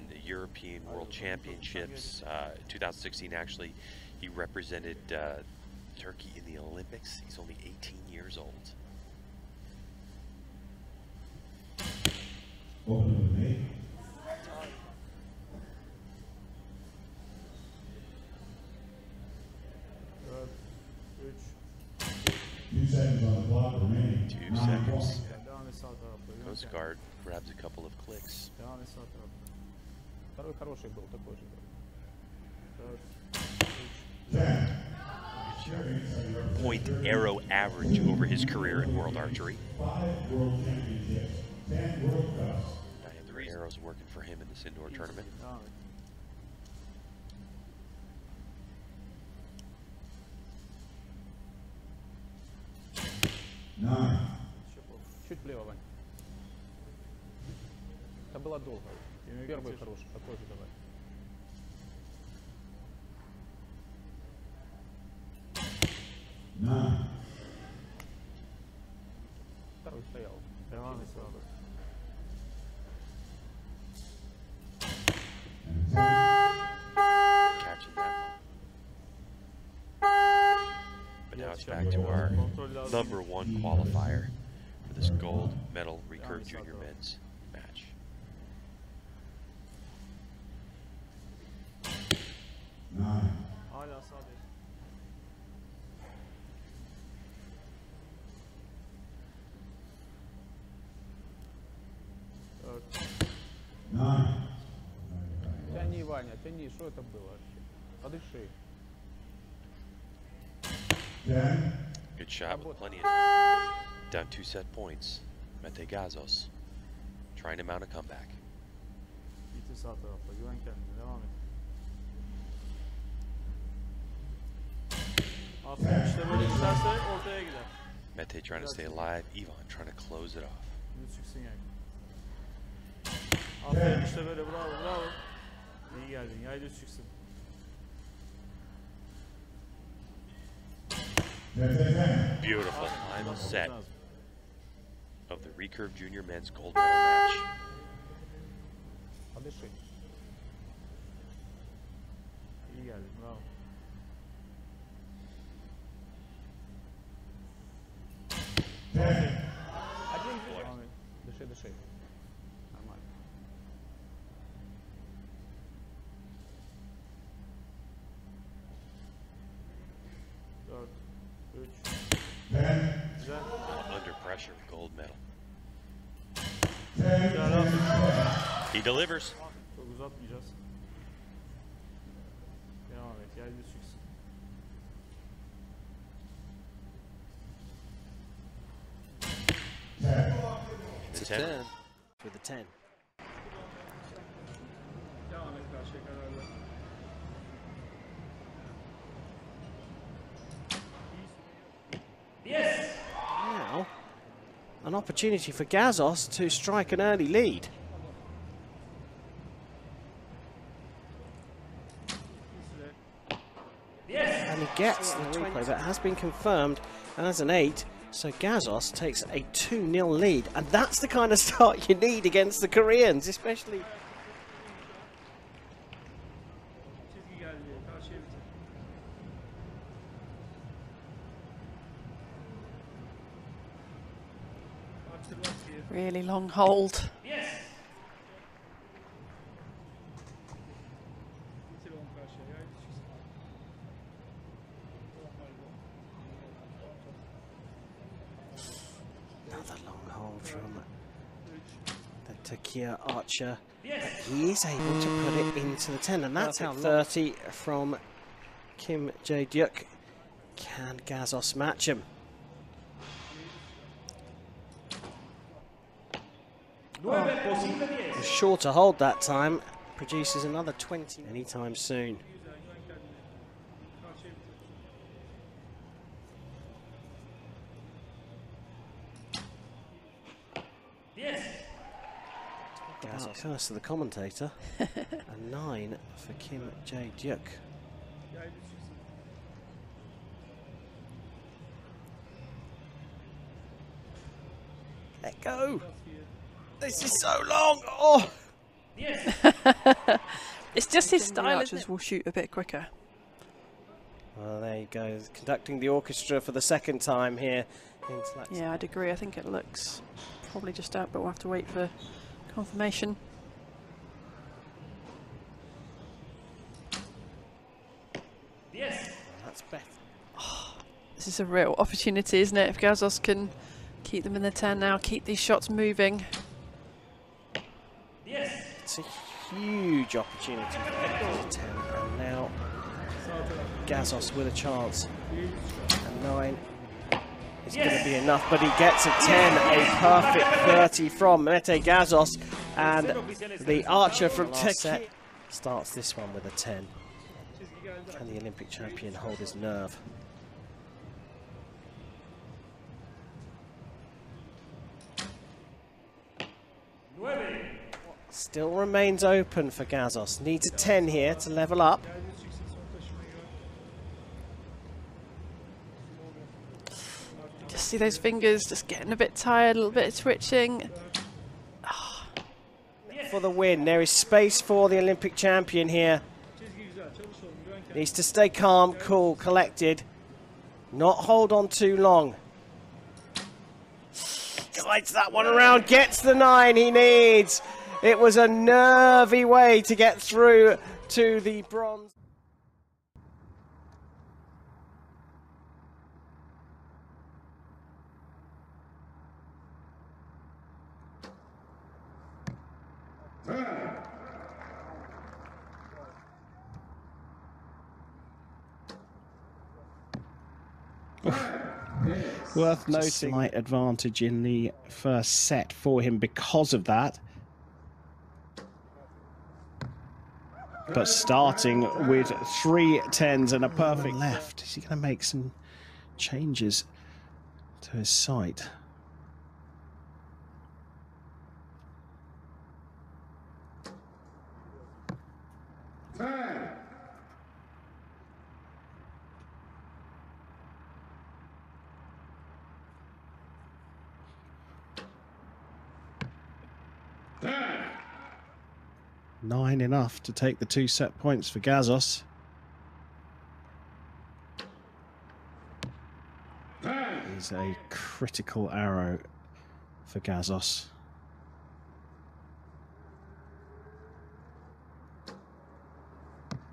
the European World Championships. 2016, actually, he represented Turkey in the Olympics. He's only 18 years old. Open Mete. Two seconds on the clock remaining. 2 seconds. Coast Guard grabs a couple of clicks. Point arrow average over his career in world archery. 5 world championships, 10 World Cups. I have 3 arrows working for him in this indoor tournament. Nine. Чуть влево, Вань. Это было долго. Первый хороший, такой же давай. Nine. Второй стоял. Catching that one. But now it's back to our #1 qualifier for this gold medal recurve junior men's match. Nine. Hala sağdayız. Nine. Тяни, Ваня, тяни. Что это было вообще? Подыши. 10. Good shot with plenty of time. Down 2 set points. Mete Gazoz trying to mount a comeback. İti sağ tarafa. Güven kendine. Devam et. Aferin, işte böyle giderse ortaya gider. Mete trying to stay alive. Ivan trying to close it off. Düz çıksın yani. Aferin, işte böyle. Bravo, bravo. İyi geldin. Yay düz çıksın. 10. Beautiful final set of the recurve junior men's gold medal match. Подыши. İyi geldin. Bravo. Один плюс. Дыши, дыши. Нормально. Dört, üç. 10. Güzel. Under pressure, gold medal. 10. Güzel, aferin. He delivers. Çok uzatmayacağız. Devam et. Yay düz çıksın. It's a 10 10. for the 10. Devam et karşıya kararla. Now, an opportunity for Gazoz to strike an early lead. And he gets the replay that has been confirmed as an 8. So Gazoz takes a 2-0 lead, and that's the kind of start you need against the Koreans, especially. Çizgi geldi. Karşıya bitir. Açtır baskıyı. Really long hold. Bitir onu karşıya. Yay düz çıksın. Another long hold from the Turkish archer. He is able to put it into the 10, and that's how 30 from Kim Jae-dyuk. Can Gazoz match him? A shorter hold that time, produces another 20 anytime soon. Gazoz curse to the commentator. A 9 for Kim Jae-dyuk. Yay düz çıksın. Let go! Baskıyı. This is so long! Oh! It's just his style. The archers will shoot a bit quicker. Well, there you go, conducting the orchestra for the second time here. Yeah, I'd agree. I think it looks probably just out, but we'll have to wait for confirmation. Yes. That's better. Oh, this is a real opportunity, isn't it? If Gazoz can keep them in the 10 now, keep these shots moving. Yes. It's a huge opportunity for the 10. And now Gazoz with a chance. And 9 is going to be enough, but he gets a 10, a perfect 30 from Mete Gazoz. And the archer from Turkey starts this one with a 10. Can the Olympic champion hold his nerve? Still remains open for Gazoz. Needs a 10 here to level up. Just see those fingers just getting a bit tired, a little bit of twitching. Oh. For the win. There is space for the Olympic champion here. Needs to stay calm, cool, collected. Not hold on too long. Guides that one around, gets the 9 he needs. It was a nervy way to get through to the bronze. Worth noting, slight advantage in the first set for him because of that. But starting with 3 10s and a perfect left, is he going to make some changes to his sight? Nine enough to take the 2 set points for Gazoz. Is a critical arrow for Gazoz.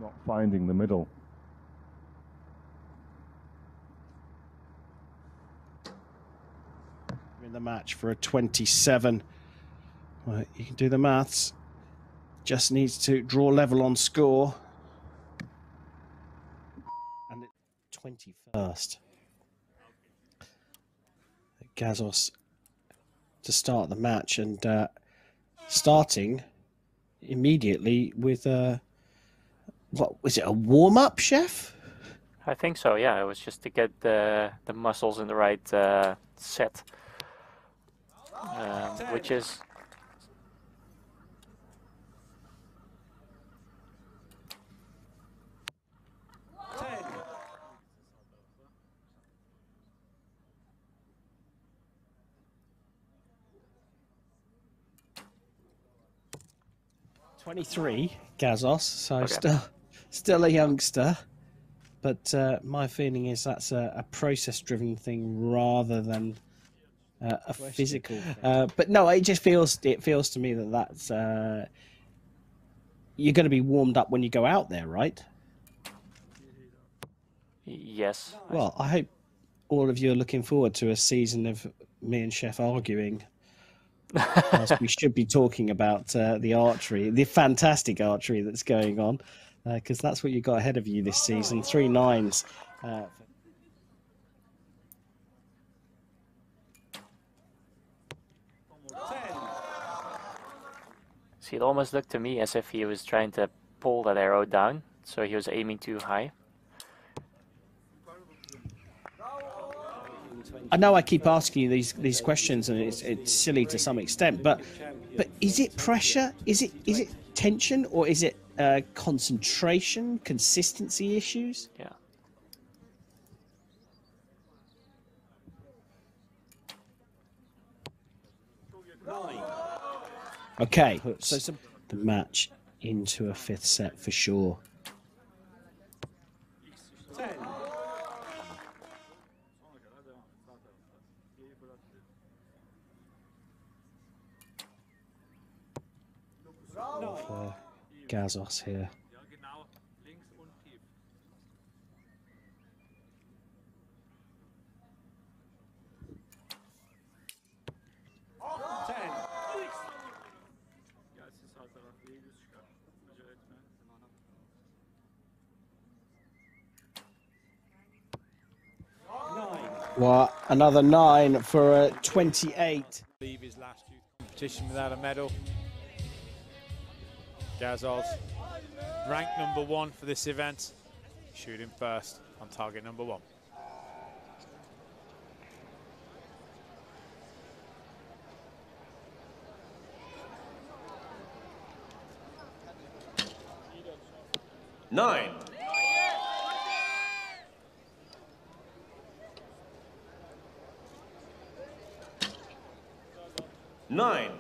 Not finding the middle. In the match for a 27. Well, you can do the maths. Just needs to draw level on score. And it's 21st. Gazoz to start the match, and starting immediately with what was it, a warm-up, Chef? I think so, yeah. It was just to get the muscles in the right set, which is... .23, Gazoz, so okay. still a youngster, but my feeling is that's a process-driven thing rather than a physical thing. But no, it feels to me that that's you're going to be warmed up when you go out there, right? Yes. Well, I hope all of you are looking forward to a season of me and Chef arguing. We should be talking about the archery, the fantastic archery that's going on, because that's what you got ahead of you this season. 3 9s. See, it almost looked to me as if he was trying to pull that arrow down, so he was aiming too high. I know I keep asking you these questions, and it's silly to some extent, but is it pressure? Is it tension, or is it concentration, consistency issues? Yeah. Okay, so the match into a fifth set for sure. For Gazoz here. What? Another 9 for a 28. Leave his last youth competition without a medal. Gazoz, ranked number 1 for this event, shooting first on target number 1. Nine. 9.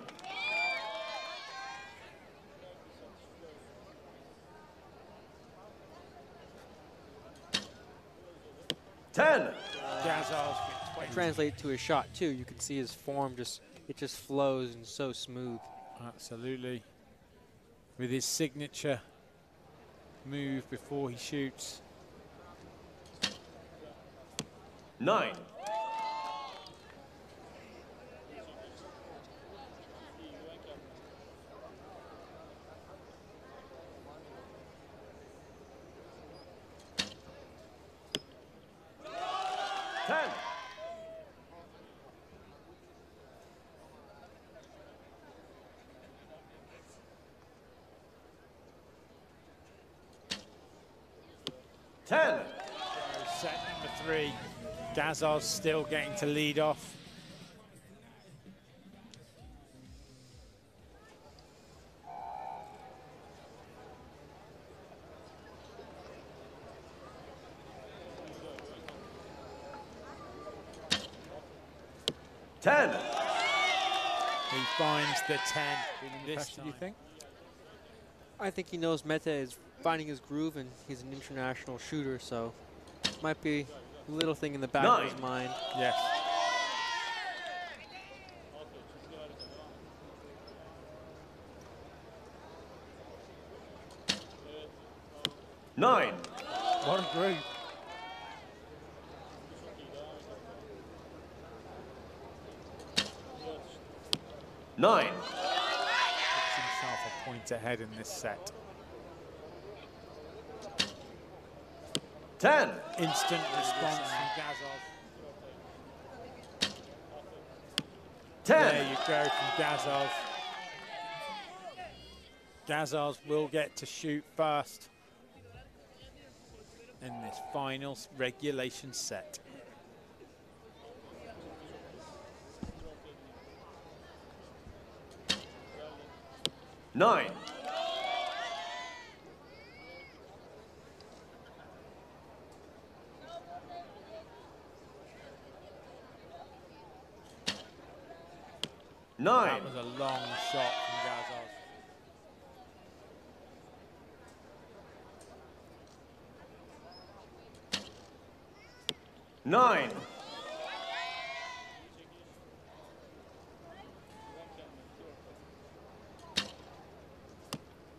10. Translate to his shot too. You can see his form it just flows and so smooth. Absolutely. With his signature move before he shoots. 9. 10. 10. Set number 3. Gazoz still getting to lead off. He finds the 10. This time. You think? I think he knows Mete is finding his groove and he's an international shooter, so might be a little thing in the back of his mind. Yes. Nine. What a group. Nine. Puts himself a point ahead in this set. 10. Instant response from Gazoz. 10. There you go from Gazoz. Gazoz will get to shoot first in this final regulation set. Nine. 9. That was a long shot from Gazoz. 9.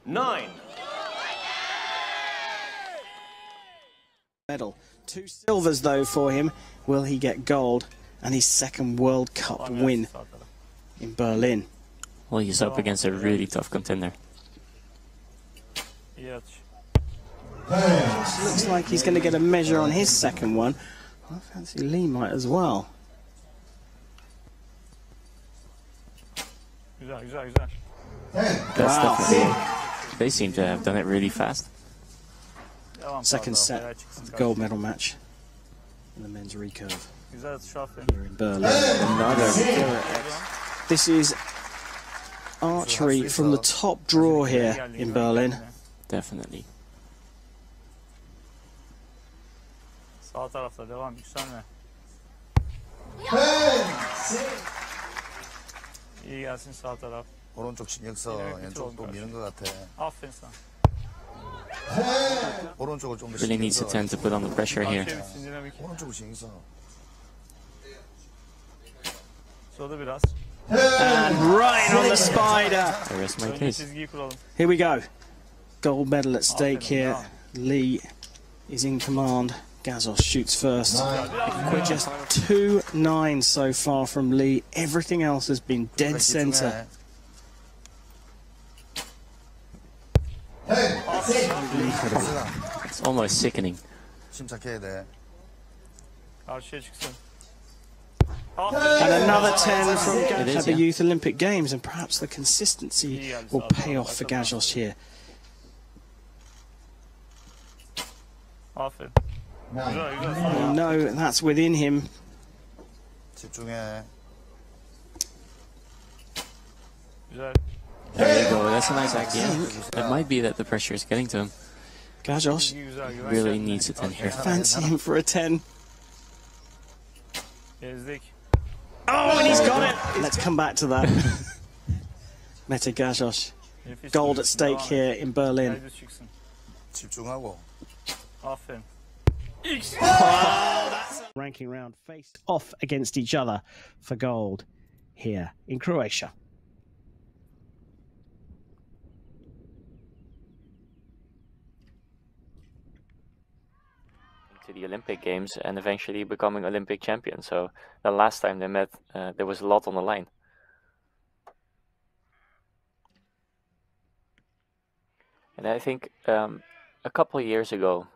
9. Medal. 2 silvers though for him. Will he get gold and his second World Cup win in Berlin? Well, he's up against a really tough contender. Looks like he's going to get a measure on his second one. I fancy Lee might as well. That's definitely. They seem to have done it really fast. Second set of the gold medal match in the men's recurve here in Berlin. This is archery from the top draw here in Berlin. Definitely. Sağ tarafta devam, yükselme. İyi gelsin sağ taraf. 오른쪽 신경 써. 왼쪽 또 미는 것 같아. Aferin sana. 오른쪽을 좀 더 Really 신경 needs to 써. tend to put on the pressure here. Çevirsin dinamik. 오른쪽을 신경 써. Sola biraz. And right on the spider. I rest my Önce case. çizgiyi kuralım. Here we go. Gold medal at stake here. Lee is in command. Gazoz shoots first. We're just 2-9 so far from Lee. Everything else has been dead centre. It's almost sickening. 침착해야 돼. Karşıya çıksın. And another 10 from It Gazoz is, at the yeah. Youth Olympic Games, and perhaps the consistency will pay off for Gazoz here. Aferin. Nine. Güzel güzel. No, that's within him. 집중해. Güzel. There you go. That's a nice act. Yeah. It might be that the pressure is getting to him. Gazoz Güzel güven Really kendine. needs a 10 here. fancy him for a 10. Ezdik. Oh, and he's got it. Let's come back to that. Mete Gazoz. Nefis. Gold at stake Devam et. here in Berlin. Haydi çıksın. 집중하고. Aferin. Ranking round faced off against each other for gold here in Croatia. To the Olympic Games and eventually becoming Olympic champion. So the last time they met, there was a lot on the line. And I think a couple of years ago,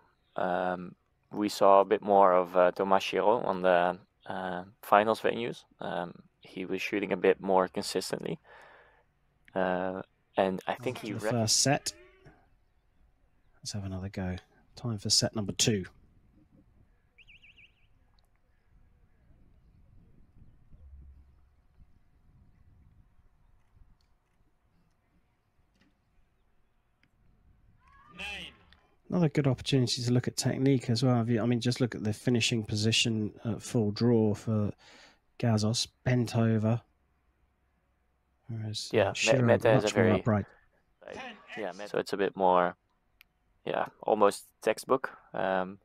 we saw a bit more of Tomashiro on the finals venues. He was shooting a bit more consistently. And I think he... The first set. Let's have another go. Time for set number 2. Another good opportunity to look at technique as well. I mean, just look at the finishing position at full draw for Gazoz, bent over. Whereas Shiro Mete is much a more very upright. So it's a bit more, almost textbook. And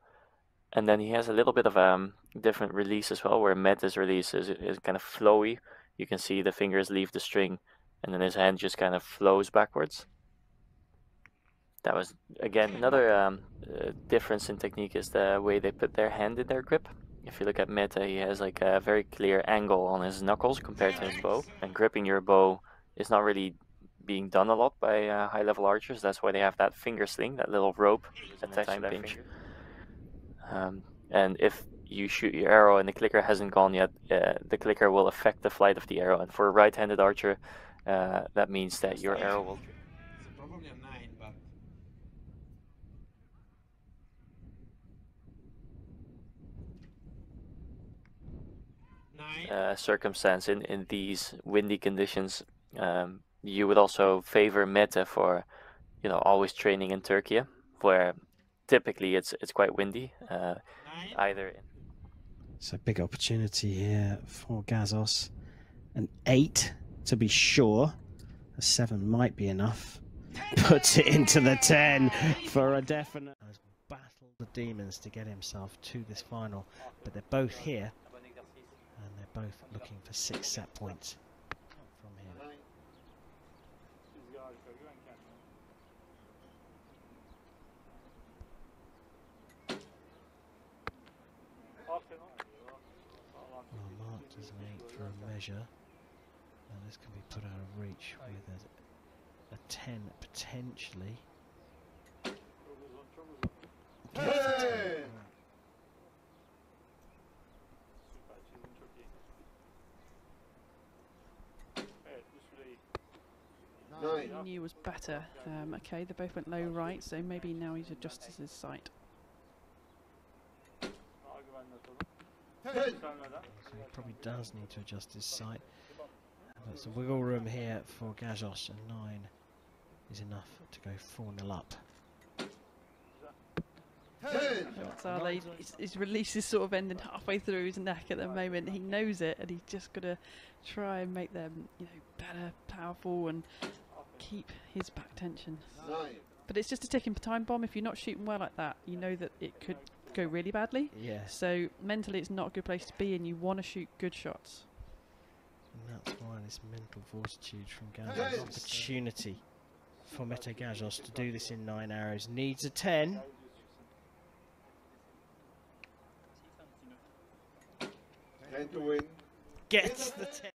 then he has a little bit of different release as well, where Mete's release is kind of flowy. You can see the fingers leave the string, and then his hand just kind of flows backwards. That was, again, another difference in technique is the way they put their hand in their grip. If you look at Mete, he has like a very clear angle on his knuckles compared to his bow. And gripping your bow is not really being done a lot by high-level archers. That's why they have that finger sling, that little rope attached to their finger. And if you shoot your arrow and the clicker hasn't gone yet, the clicker will affect the flight of the arrow. And for a right-handed archer, that means that your arrow will... Circumstance in these windy conditions, you would also favor Mete for, always training in Turkey, where typically it's quite windy. It's a big opportunity here for Gazoz. An 8 to be sure. A 7 might be enough. Puts it into the 10 for a definite. Has battled the demons to get himself to this final, but they're both here. And they're both looking for 6 set points from him. Well, marked as an 8 for a measure. Now this can be put out of reach with a 10 potentially. He knew was better. Okay, they both went low right, so maybe now he's adjusted his sight. So he probably does need to adjust his sight. There's some wiggle room here for Gazoz, and 9 is enough to go 4-0 up. shots are they? His release is sort of ending halfway through his neck at the moment. He knows it, and he's just got to try and make them, you know, better, powerful, and keep his back tension. But it's just a ticking time bomb. If you're not shooting well like that, you know that it could go really badly. Yeah. So mentally, it's not a good place to be, and you want to shoot good shots. And that's why this mental fortitude from Gazoz, opportunity for Mete Gazoz to do this in 9 arrows, needs a 10. Gets the 10.